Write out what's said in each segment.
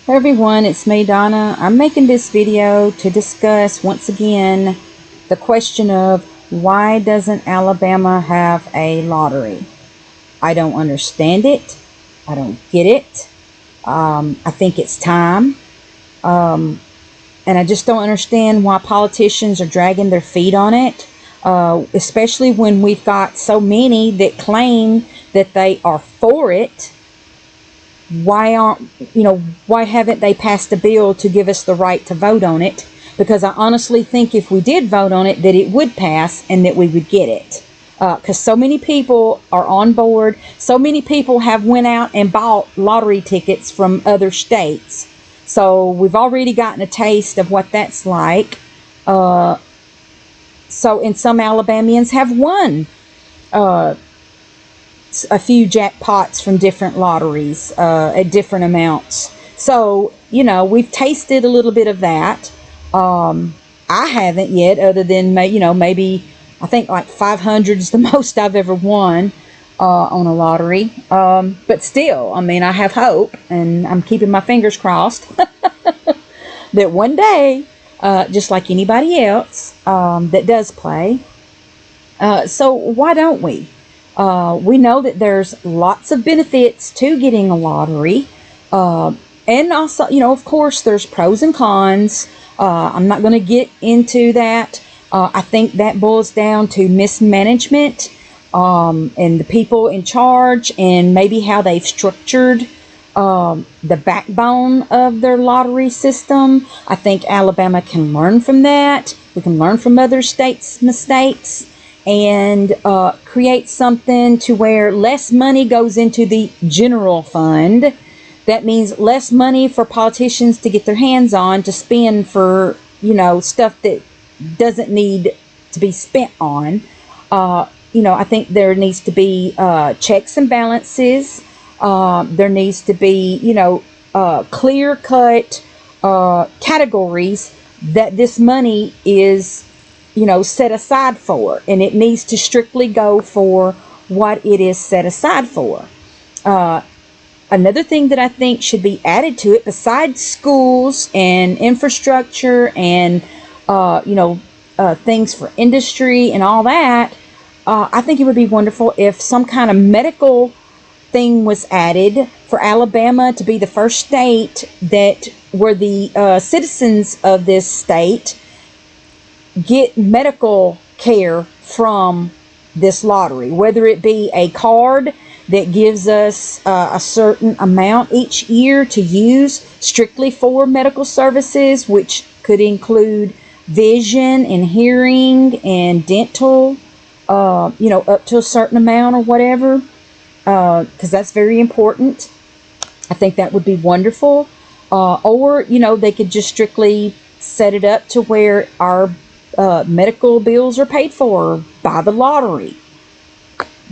Hey everyone, it's me, Donna. I'm making this video to discuss once again the question of why doesn't Alabama have a lottery? I don't understand it. I don't get it. I think it's time. And I just don't understand why politicians are dragging their feet on it, especially when we've got so many that claim that they are for it. Why haven't they passed a bill to give us the right to vote on it? Because I honestly think if we did vote on it, that it would pass and that we would get it. Because so many people are on board. So many people have went out and bought lottery tickets from other states. So we've already gotten a taste of what that's like. And some Alabamians have won a few jackpots from different lotteries at different amounts. So, we've tasted a little bit of that. I haven't yet, other than, maybe I think like 500 is the most I've ever won on a lottery. But still, I have hope, and I'm keeping my fingers crossed that one day, just like anybody else that does play. So why don't we? We know that there's lots of benefits to getting a lottery. And also, of course, there's pros and cons. I'm not going to get into that. I think that boils down to mismanagement and the people in charge, and maybe how they've structured the backbone of their lottery system. I think Alabama can learn from that. We can learn from other states' mistakes and create something to where less money goes into the general fund. That means less money for politicians to get their hands on to spend for, stuff that doesn't need to be spent on. I think there needs to be checks and balances. There needs to be, clear-cut categories that this money is set aside for, and it needs to strictly go for what it is set aside for. Another thing that I think should be added to it, besides schools and infrastructure and things for industry and all that, I think it would be wonderful if some kind of medical thing was added for Alabama to be the first state that where the citizens of this state get medical care from this lottery, whether it be a card that gives us a certain amount each year to use strictly for medical services, which could include vision and hearing and dental, up to a certain amount or whatever, because that's very important. I think that would be wonderful. Or they could just strictly set it up to where our medical bills are paid for by the lottery.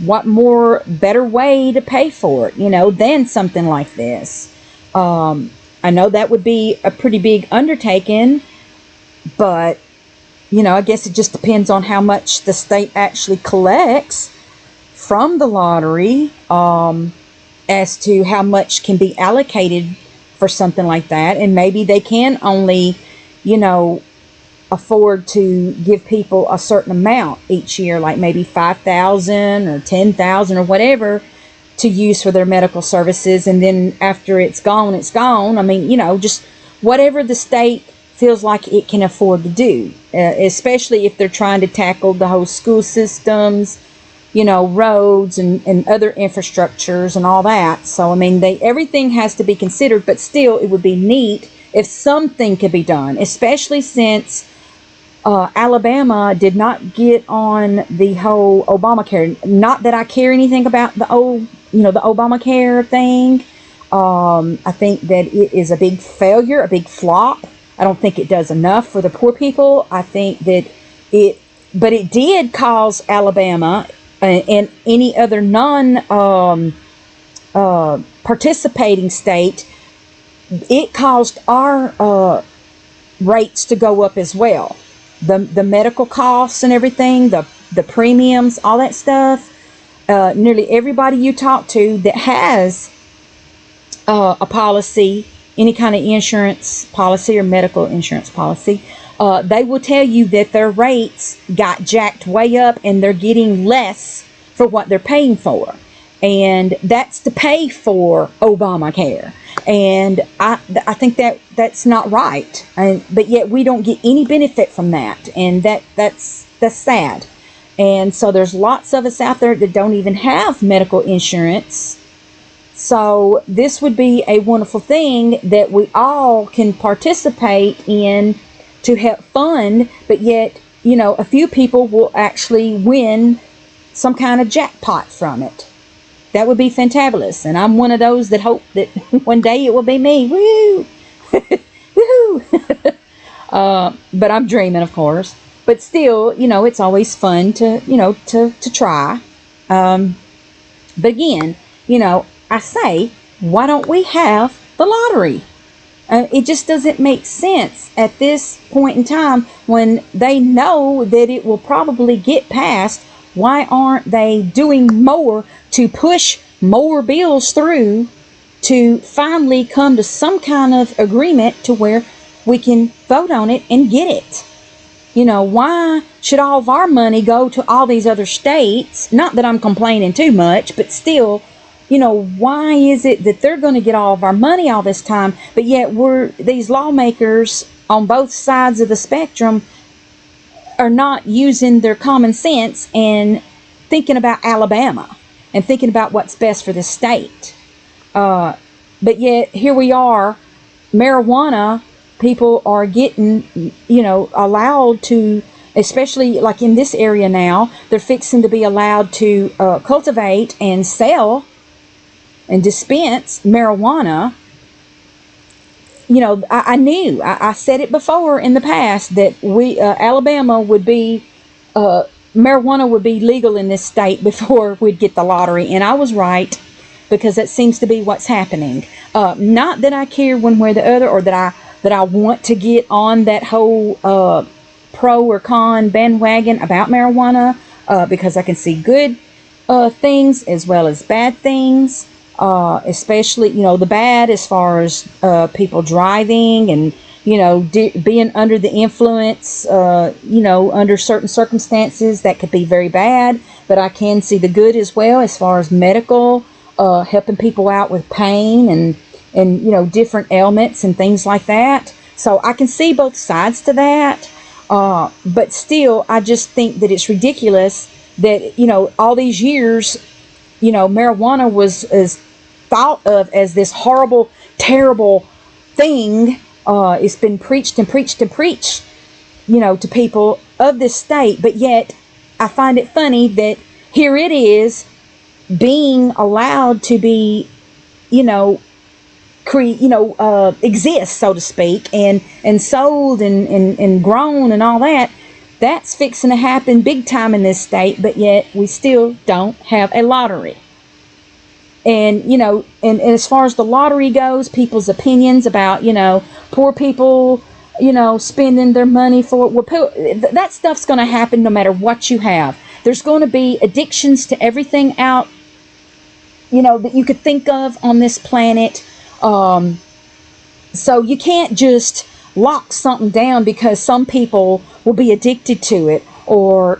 What more better way to pay for it, than something like this? I know that would be a pretty big undertaking, but, I guess it just depends on how much the state actually collects from the lottery, as to how much can be allocated for something like that. And maybe they can only, afford to give people a certain amount each year, like maybe 5,000 or 10,000 or whatever, to use for their medical services. And then after it's gone, it's gone. Just whatever the state feels like it can afford to do, especially if they're trying to tackle the whole school systems, roads and other infrastructures and all that. So, everything has to be considered, but still it would be neat if something could be done, especially since Alabama did not get on the whole Obamacare. Not that I care anything about the Obamacare thing. I think that it is a big failure, a big flop. I don't think it does enough for the poor people. I think that but it did cause Alabama and any other participating state, it caused our rates to go up as well. The medical costs and everything, the premiums, all that stuff. Nearly everybody you talk to that has a policy any kind of insurance policy or medical insurance policy, they will tell you that their rates got jacked way up and they're getting less for what they're paying for. And that's to pay for Obamacare. And I think that's not right. But yet we don't get any benefit from that. And that's sad. And so there's lots of us out there that don't even have medical insurance. So this would be a wonderful thing that we all can participate in to help fund, but yet, a few people will actually win some kind of jackpot from it. That would be fantabulous. And I'm one of those that hope that one day it will be me. Woo! Woohoo! But I'm dreaming, of course. But still, it's always fun to, to try. But again, I say, why don't we have the lottery? It just doesn't make sense at this point in time when they know that it will probably get passed. Why aren't they doing more to push more bills through to finally come to some kind of agreement to where we can vote on it and get it? Why should all of our money go to all these other states? Not that I'm complaining too much, but still, why is it that they're going to get all of our money all this time, but yet these lawmakers on both sides of the spectrum are not using their common sense and thinking about Alabama and thinking about what's best for the state. But yet here we are, marijuana, people are getting, allowed to, especially like in this area now, they're fixing to be allowed to cultivate and sell and dispense marijuana. I said it before in the past that Alabama would be, marijuana would be legal in this state before we'd get the lottery. And I was right, because that seems to be what's happening. Not that I care one way or the other, or that I want to get on that whole pro or con bandwagon about marijuana, because I can see good things as well as bad things. Especially, the bad as far as people driving and, being under the influence, under certain circumstances that could be very bad. But I can see the good as well as far as medical, helping people out with pain and different ailments and things like that. So I can see both sides to that. But still, I just think that it's ridiculous that, all these years, marijuana was thought of as this horrible, terrible thing. It's been preached and preached and preached, to people of this state. But yet, I find it funny that here it is being allowed to be, exist, so to speak, and sold and grown and all that. That's fixing to happen big time in this state, but yet we still don't have a lottery. And, and as far as the lottery goes, people's opinions about, poor people, spending their money for, that stuff's going to happen no matter what you have. There's going to be addictions to everything out, that you could think of on this planet. So you can't just lock something down because some people will be addicted to it, or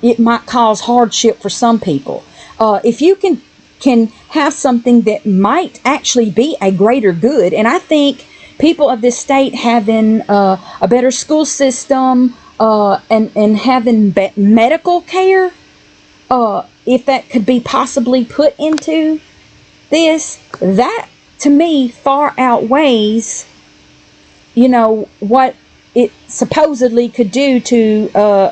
it might cause hardship for some people. If you can have something that might actually be a greater good, and I think people of this state having a better school system and having medical care, if that could be possibly put into this, that to me far outweighs what it supposedly could do to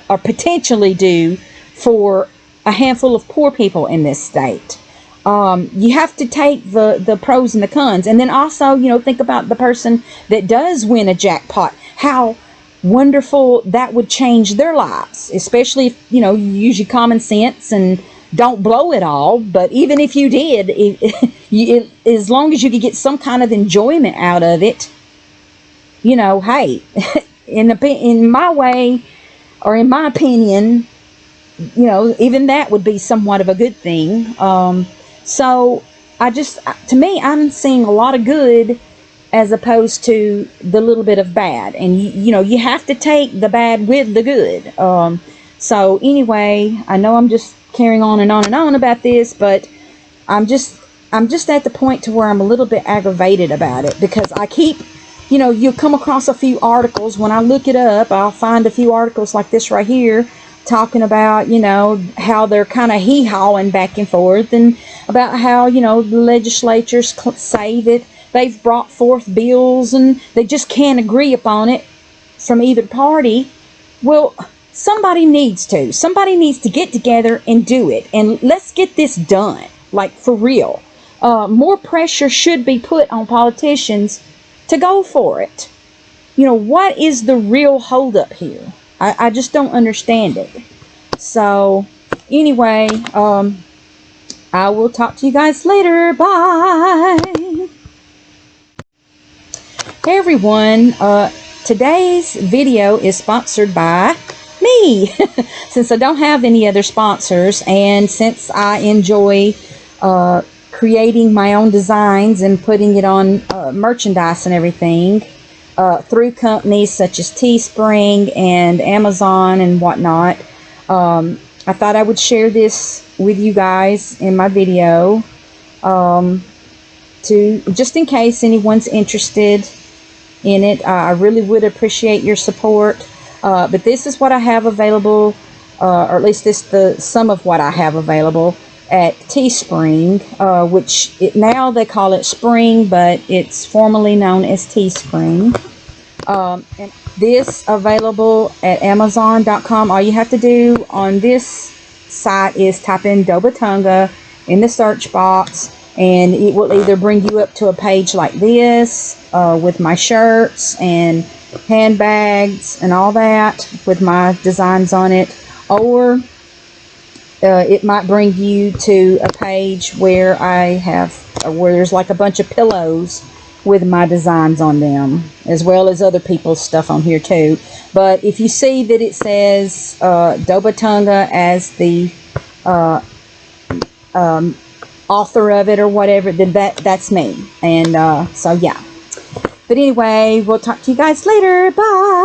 or potentially do for a handful of poor people in this state. You have to take the pros and the cons, and then also, think about the person that does win a jackpot. How wonderful that would change their lives, especially if, you use your common sense and don't blow it all. But even if you did, as long as you could get some kind of enjoyment out of it, hey, in my way, or in my opinion, even that would be somewhat of a good thing. So to me, I'm seeing a lot of good as opposed to the little bit of bad. And you know, you have to take the bad with the good. So anyway, I know I'm just carrying on and on and on about this, but I'm just at the point to where I'm a little bit aggravated about it, because I keep, you know, you'll come across a few articles. When I look it up, I'll find a few articles like this right here, talking about, you know, how they're kind of hee-hawing back and forth, and about how, you know, the legislatures say that they've brought forth bills and they just can't agree upon it from either party. Well, somebody needs to get together and do it, and let's get this done, like for real. More pressure should be put on politicians to go for it. You know, what is the real holdup here? I just don't understand it. So anyway, I will talk to you guys later. Bye. Hey everyone, today's video is sponsored by me. Since I don't have any other sponsors, and since I enjoy creating my own designs and putting it on merchandise and everything through companies such as Teespring and Amazon and whatnot, I thought I would share this with you guys in my video, to just in case anyone's interested in it. I really would appreciate your support. But this is what I have available, or at least some of what I have available at Teespring, which now they call it Spring, but it's formerly known as Teespring. And this available at Amazon.com. All you have to do on this site is type in Dobatunga in the search box, and it will either bring you up to a page like this with my shirts and handbags and all that with my designs on it, or it might bring you to a page where where there's like a bunch of pillows with my designs on them, as well as other people's stuff on here too. But if you see that it says Dobatunga as the author of it or whatever, then that's me. And so yeah. But anyway, we'll talk to you guys later. Bye.